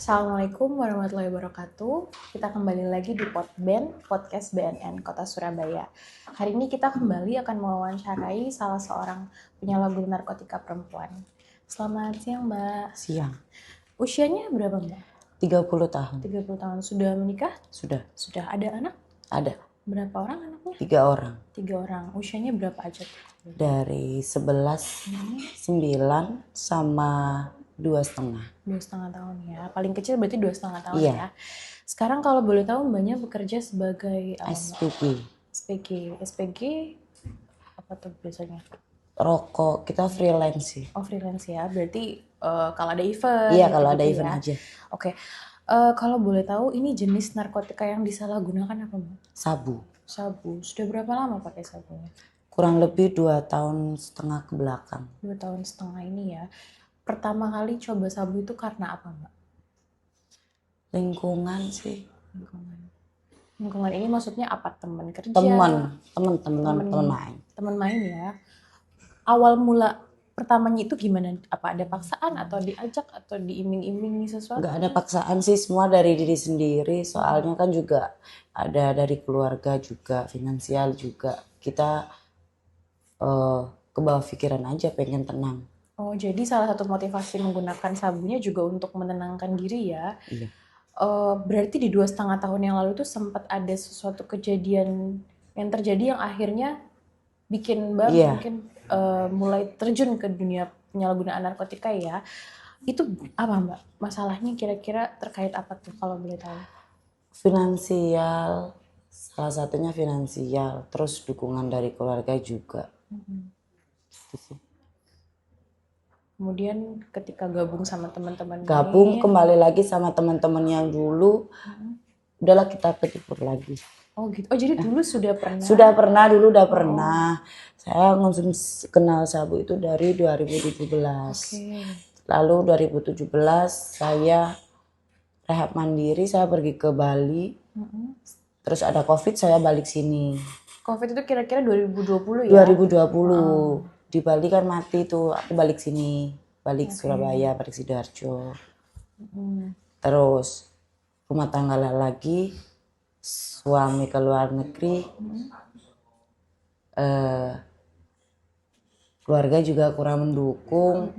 Assalamualaikum warahmatullahi wabarakatuh. Kita kembali lagi di podcast BNN Kota Surabaya. Hari ini kita kembali akan mewawancarai salah seorang penyalahguna narkotika perempuan. Selamat siang, Mbak. Siang. Usianya berapa, Mbak? 30 tahun. 30 tahun. Sudah menikah? Sudah. Sudah. Ada anak? Ada. Berapa orang anaknya? 3 orang. 3 orang. Usianya berapa aja tuh? Dari 11, 9 sama 2,5. 2,5 tahun ya. Paling kecil berarti 2,5 tahun Iya. ya. Sekarang kalau boleh tahu Mbaknya bekerja sebagai SPG. SPG apa tuh biasanya? Rokok, kita freelance sih. Oh, freelance ya. Berarti kalau ada event. Iya, kalau ada gitu-gitu event ya. aja. Oke. Kalau boleh tahu ini jenis narkotika yang disalahgunakan apa, Mbak? Sabu. Sabu. Sudah berapa lama pakai sabunya? Kurang lebih 2,5 tahun ke belakang. 2,5 tahun ini ya. Pertama kali coba sabu itu karena apa, Mbak? Lingkungan sih. Lingkungan ini maksudnya apa? Teman kerja? Teman main. Teman main ya. Awal mula pertamanya itu gimana? Apa ada paksaan atau diajak atau diiming-imingi sesuatu? Nggak ada paksaan sih, semua dari diri sendiri. Soalnya kan juga ada dari keluarga juga, finansial juga. Kita ke bawah pikiran aja, pengen tenang. Oh, jadi salah satu motivasi menggunakan sabunya juga untuk menenangkan diri ya. Iya. Berarti di 2,5 tahun yang lalu tuh sempat ada sesuatu kejadian yang terjadi yang akhirnya bikin Mbak mungkin mulai terjun ke dunia penyalahgunaan narkotika ya. Itu apa, Mbak? Masalahnya kira-kira terkait apa tuh kalau boleh tahu? Finansial, salah satunya finansial, terus dukungan dari keluarga juga. Gitu sih. Kemudian ketika gabung sama teman-teman Gabung kembali lagi sama teman-teman yang dulu, udahlah kita kecebur lagi. Oh gitu. Oh jadi dulu sudah pernah? Dulu udah pernah. Saya kenal sabu itu dari 2017. Lalu 2017 saya rehab mandiri, saya pergi ke Bali. Terus ada COVID, saya balik sini. COVID itu kira-kira 2020 ya? 2020. Di Bali kan mati tuh, aku balik sini. Balik Surabaya, balik Sidoarjo. Terus rumah tangga lagi, suami ke luar negeri. Keluarga juga kurang mendukung.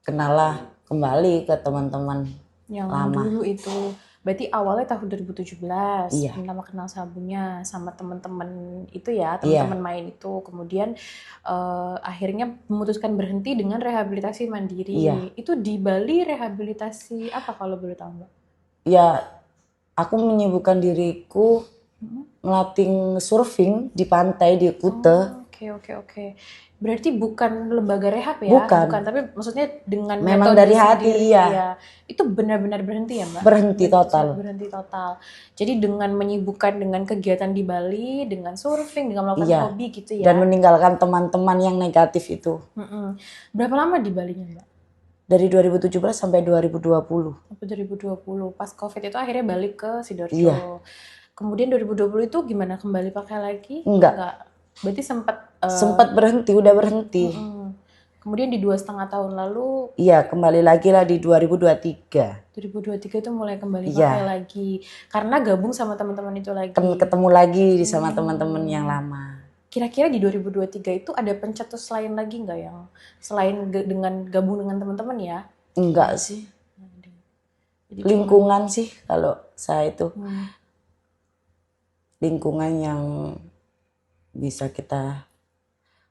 Kenalah kembali ke teman-teman yang lama. Dulu itu. Berarti awalnya tahun 2017, Iya. pertama kenal sabunya sama teman-teman itu ya, teman-teman main itu. Kemudian akhirnya memutuskan berhenti dengan rehabilitasi mandiri. Iya. Itu di Bali rehabilitasi apa kalau boleh tahu, Mbak? Ya, aku menyibukkan diriku melatih surfing di pantai di Kuta. Oke. Berarti bukan lembaga rehab ya? Bukan, tapi maksudnya dengan memang metode dari hati, sendiri, iya. Ya. Itu benar-benar berhenti ya, Mbak? Berhenti total. Jadi dengan menyibukkan dengan kegiatan di Bali, dengan surfing, dengan melakukan hobi gitu ya? Dan meninggalkan teman-teman yang negatif itu. Berapa lama di Balinya, Mbak? Dari 2017 sampai 2020. Sampai 2020. Pas COVID itu akhirnya balik ke Sidoarjo. Iya. Kemudian 2020 itu gimana? Kembali pakai lagi? Enggak. Berarti sempat berhenti, udah berhenti. Kemudian di 2,5 tahun lalu? Iya, kembali lagi lah di 2023. 2023 itu mulai kembali pakai lagi. Karena gabung sama teman-teman itu lagi. Ketemu lagi sama teman-teman yang lama. Kira-kira di 2023 itu ada pencetus lain lagi nggak yang selain dengan gabung dengan teman-teman ya? Enggak sih. Lingkungan sih kalau saya itu. Lingkungan yang bisa kita,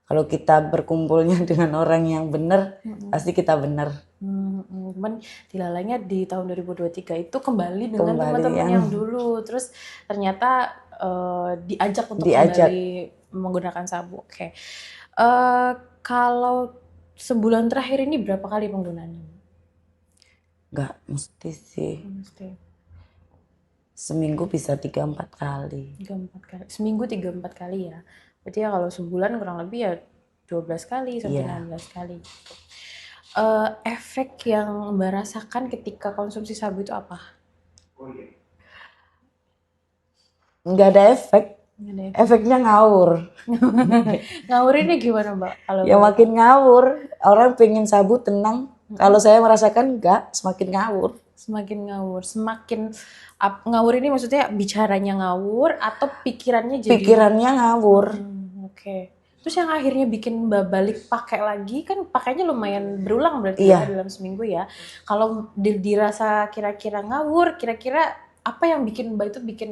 kalau kita berkumpulnya dengan orang yang benar, pasti kita benar. Cuman dilalainya di tahun 2023 itu kembali dengan teman-teman yang dulu, terus ternyata diajak untuk kembali menggunakan sabu. Oke. Kalau sebulan terakhir ini berapa kali penggunaannya? Nggak mesti sih. Seminggu bisa 3-4 kali. 3-4 kali. Seminggu 3-4 kali ya. Berarti ya kalau sebulan kurang lebih ya 12 kali sampai 16 kali. Efek yang Mbak rasakan ketika konsumsi sabu itu apa? Nggak ada efek. Efeknya ngawur. Ngawurinnya gimana, Mbak? Ya makin ngawur. Orang pengen sabu tenang. Kalau saya merasakan enggak, semakin ngawur. Semakin ngawur, ngawur ini maksudnya bicaranya ngawur atau pikirannya jadi Pikirannya ngawur. Oke. Terus yang akhirnya bikin Mbak balik pakai lagi, kan pakainya lumayan berulang berarti Iya. ya dalam seminggu ya. Kalau dirasa kira-kira ngawur, kira-kira apa yang bikin Mbak itu bikin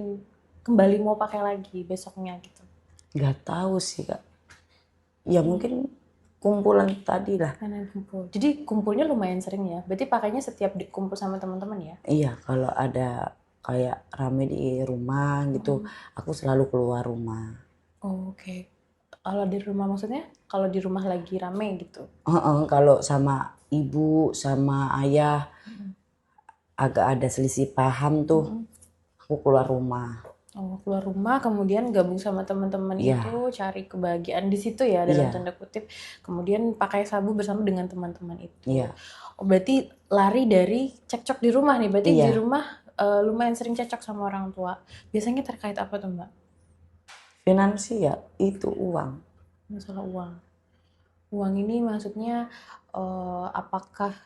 kembali mau pakai lagi besoknya gitu? Nggak tahu sih Kak. Ya mungkin kumpulan tadi lah. Karena kumpul. Jadi kumpulnya lumayan sering ya. Berarti pakainya setiap kumpul sama teman-teman ya? Iya, kalau ada kayak rame di rumah gitu, aku selalu keluar rumah. Oh, oke. Kalau di rumah maksudnya? Kalau di rumah lagi rame gitu? Kalau sama ibu, sama ayah, agak ada selisih paham tuh, aku keluar rumah. Oh, keluar rumah kemudian gabung sama teman-teman Iya. itu cari kebahagiaan di situ ya dalam Iya. tanda kutip. Kemudian pakai sabu bersama dengan teman-teman itu. Iya. Oh, berarti lari dari cekcok di rumah nih. Berarti Iya. di rumah lumayan sering cekcok sama orang tua. Biasanya terkait apa tuh, Mbak? Finansial itu uang. Masalah uang. Uang ini maksudnya apakah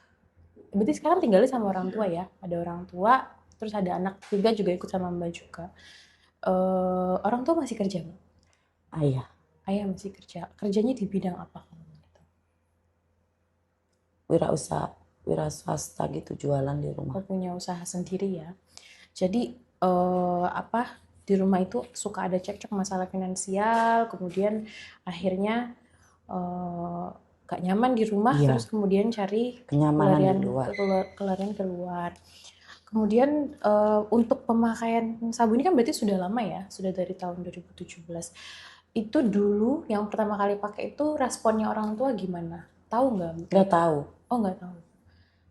berarti sekarang tinggalnya sama orang tua ya? Ada orang tua, terus ada anak juga ikut sama Mbak juga. Orang tua masih kerja, Mbak? Ayah. Ayah masih kerja. Kerjanya di bidang apa? Wira swasta gitu, jualan di rumah. Oh, punya usaha sendiri ya. Jadi di rumah itu suka ada cekcok masalah finansial, kemudian akhirnya gak nyaman di rumah, Iya. terus kemudian cari Kenyamanan di luar. kelarian keluar. Kemudian untuk pemakaian sabu ini kan berarti sudah lama ya, sudah dari tahun 2017. Itu dulu yang pertama kali pakai itu responnya orang tua gimana? Tahu nggak? Nggak tahu. Oh, nggak tahu.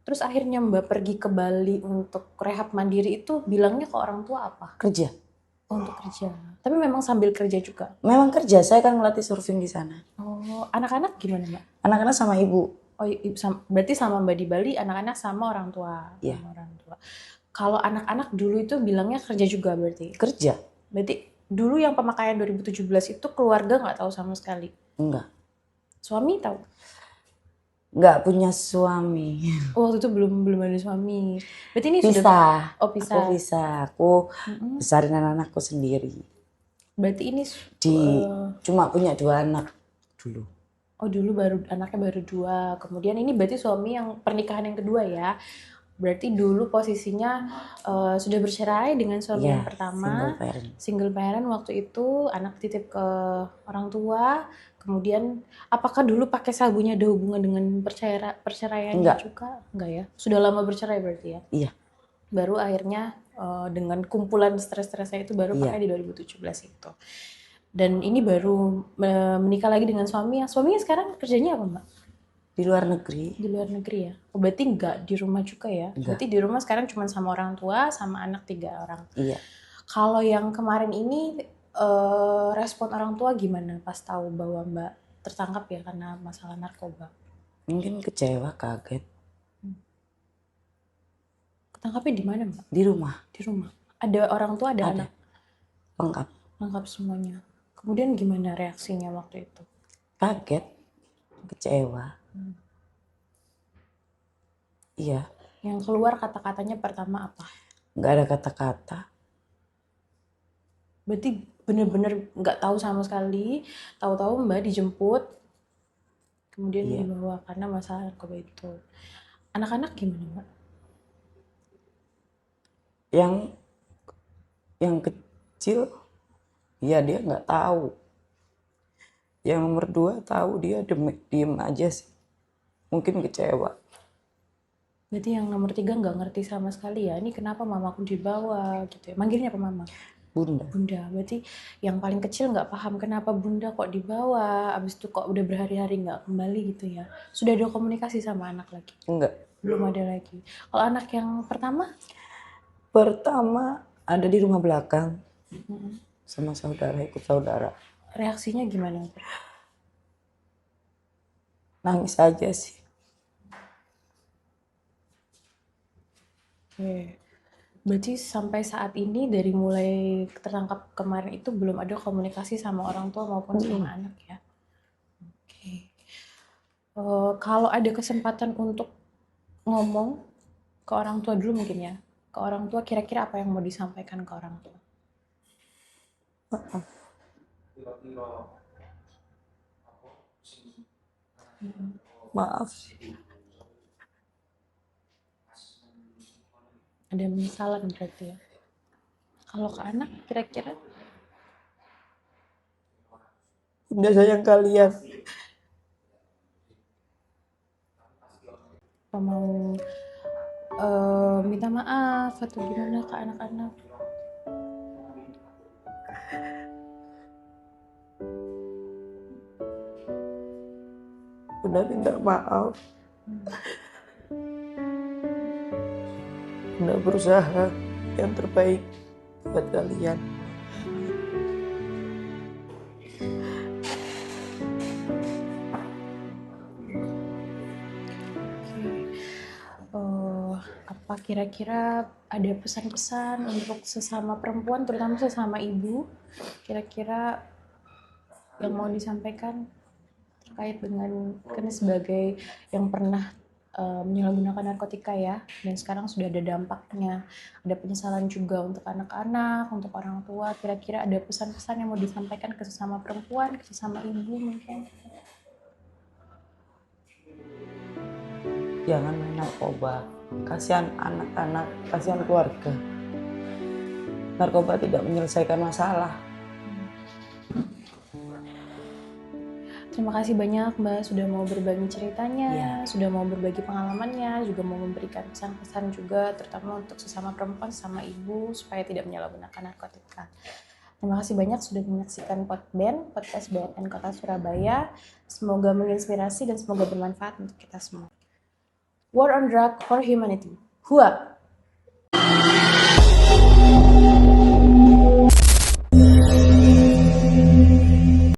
Terus akhirnya Mbak pergi ke Bali untuk rehab mandiri itu bilangnya ke orang tua apa? Kerja. Oh, untuk kerja. Tapi memang sambil kerja juga? Memang kerja, saya kan ngelatih surfing di sana. Oh, anak-anak gimana Mbak? Anak-anak sama ibu. Oh, berarti sama Mbak di Bali, anak-anak sama orang tua? Iya. Sama orang tua. Kalau anak-anak dulu itu bilangnya kerja juga berarti? Kerja. Berarti dulu yang pemakaian 2017 itu keluarga nggak tahu sama sekali? Enggak. Suami tahu? Nggak punya suami. Oh, waktu itu belum ada suami. Berarti ini Pisah. sudah pisah. Aku pisah. Aku besarin anak-anakku sendiri. Berarti ini cuma punya 2 anak dulu. Oh, dulu anaknya baru 2. Kemudian ini berarti suami yang pernikahan yang kedua ya. Berarti dulu posisinya sudah bercerai dengan suami yang pertama. Single parent waktu itu, anak titip ke orang tua. Kemudian apakah dulu pakai sabunya ada hubungan dengan perceraiannya juga? Enggak ya? Sudah lama bercerai berarti ya? Iya. Baru akhirnya dengan kumpulan stres-stresnya itu baru pakai di 2017 itu. Dan ini baru menikah lagi dengan suami. Suaminya sekarang kerjanya apa, Mbak? Di luar negeri. Di luar negeri ya? Oh, berarti enggak di rumah juga ya? Enggak. Berarti di rumah sekarang cuma sama orang tua, sama anak 3 orang. Iya. Kalau yang kemarin ini respon orang tua gimana pas tahu bahwa Mbak tertangkap ya karena masalah narkoba? Mungkin kecewa, kaget. Ketangkapnya di mana, Mbak? Di rumah. Di rumah. Ada orang tua, ada anak? Lengkap. Lengkap semuanya. Kemudian gimana reaksinya waktu itu? Kaget, kecewa. Iya. Yang keluar kata-katanya pertama apa? Nggak ada kata-kata. Berarti bener-bener nggak tahu sama sekali. Tahu-tahu Mbak dijemput, kemudian dibawa karena masalah narkoba itu. Anak-anak gimana, Mbak? Yang kecil, ya dia nggak tahu. Yang nomor 2 tahu, dia diem aja sih. Mungkin kecewa. Berarti yang nomor 3 nggak ngerti sama sekali ya. Ini kenapa mamaku dibawa gitu ya? Manggilnya apa mama? Bunda. Bunda. Berarti yang paling kecil nggak paham kenapa bunda kok dibawa. Abis itu kok udah berhari-hari nggak kembali gitu ya. Sudah ada komunikasi sama anak lagi? Enggak. Belum ada lagi. Kalau anak yang pertama? Pertama ada di rumah belakang. Sama saudara, ikut saudara. Reaksinya gimana? Nangis aja sih. Oke. Berarti sampai saat ini dari mulai tertangkap kemarin itu belum ada komunikasi sama orang tua maupun sama anak ya? Oke. Kalau ada kesempatan untuk ngomong ke orang tua dulu mungkin ya. Ke orang tua kira-kira apa yang mau disampaikan ke orang tua? Maaf. Ada penyesalan berarti ya. Kalau ke anak kira-kira? Bunda sayang kalian. Apa mau minta maaf atau gimana ke anak-anak? Bunda minta maaf. Bunda berusaha yang terbaik buat kalian. Apa kira-kira ada pesan-pesan untuk sesama perempuan, terutama sesama ibu, kira-kira yang mau disampaikan terkait dengan kan sebagai yang pernah menyalahgunakan narkotika ya, dan sekarang sudah ada dampaknya, ada penyesalan juga untuk anak-anak, untuk orang tua. Kira-kira ada pesan-pesan yang mau disampaikan ke sesama perempuan, ke sesama ibu mungkin? Jangan main narkoba. Kasihan anak-anak, kasihan keluarga. Narkoba tidak menyelesaikan masalah. Terima kasih banyak Mbak sudah mau berbagi ceritanya, sudah mau berbagi pengalamannya, juga mau memberikan pesan-pesan juga terutama untuk sesama perempuan, sesama ibu supaya tidak menyalahgunakan narkotika. Terima kasih banyak sudah menyaksikan podcast BNN Kota Surabaya. Semoga menginspirasi dan semoga bermanfaat untuk kita semua. War on Drug for Humanity. Hua!